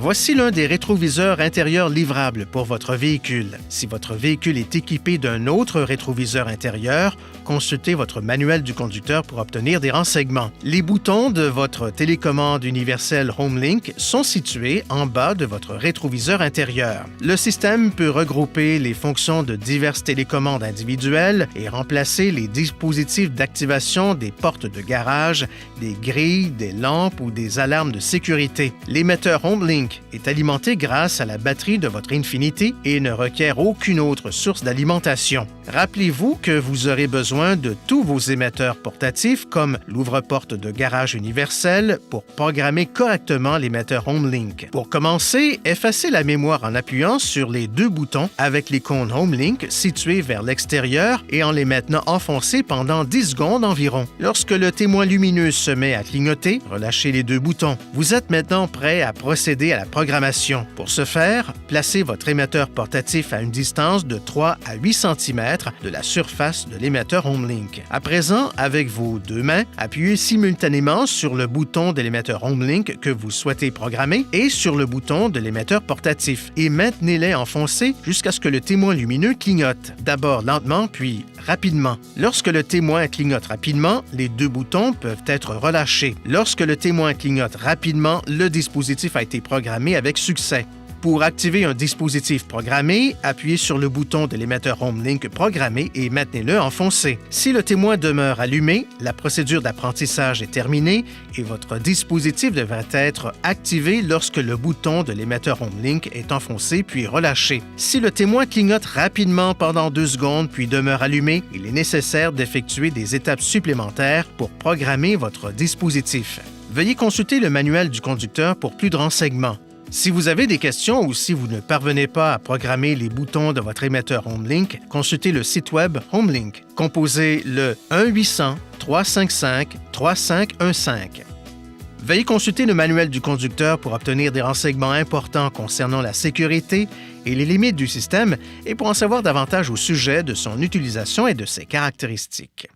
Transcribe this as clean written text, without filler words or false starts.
Voici l'un des rétroviseurs intérieurs livrables pour votre véhicule. Si votre véhicule est équipé d'un autre rétroviseur intérieur, consultez votre manuel du conducteur pour obtenir des renseignements. Les boutons de votre télécommande universelle HomeLink sont situés en bas de votre rétroviseur intérieur. Le système peut regrouper les fonctions de diverses télécommandes individuelles et remplacer les dispositifs d'activation des portes de garage, des grilles, des lampes ou des alarmes de sécurité. L'émetteur HomeLink est alimenté grâce à la batterie de votre Infinity et ne requiert aucune autre source d'alimentation. Rappelez-vous que vous aurez besoin de tous vos émetteurs portatifs comme l'ouvre-porte de garage universel pour programmer correctement l'émetteur HomeLink. Pour commencer, effacez la mémoire en appuyant sur les deux boutons avec l'icône HomeLink située vers l'extérieur et en les maintenant enfoncés pendant 10 secondes environ. Lorsque le témoin lumineux se met à clignoter, relâchez les deux boutons. Vous êtes maintenant prêt à procéder à la programmation. Pour ce faire, placez votre émetteur portatif à une distance de 3 à 8 cm de la surface de l'émetteur HomeLink. À présent, avec vos deux mains, appuyez simultanément sur le bouton de l'émetteur HomeLink que vous souhaitez programmer et sur le bouton de l'émetteur portatif et maintenez-les enfoncés jusqu'à ce que le témoin lumineux clignote. D'abord lentement, puis rapidement. Lorsque le témoin clignote rapidement, les deux boutons peuvent être relâchés. Lorsque le témoin clignote rapidement, le dispositif a été programmé avec succès. Pour activer un dispositif programmé, appuyez sur le bouton de l'émetteur HomeLink programmé et maintenez-le enfoncé. Si le témoin demeure allumé, la procédure d'apprentissage est terminée et votre dispositif devrait être activé lorsque le bouton de l'émetteur HomeLink est enfoncé puis relâché. Si le témoin clignote rapidement pendant 2 secondes puis demeure allumé, il est nécessaire d'effectuer des étapes supplémentaires pour programmer votre dispositif. Veuillez consulter le manuel du conducteur pour plus de renseignements. Si vous avez des questions ou si vous ne parvenez pas à programmer les boutons de votre émetteur HomeLink, consultez le site web HomeLink. Composez le 1-800-355-3515. Veuillez consulter le manuel du conducteur pour obtenir des renseignements importants concernant la sécurité et les limites du système et pour en savoir davantage au sujet de son utilisation et de ses caractéristiques.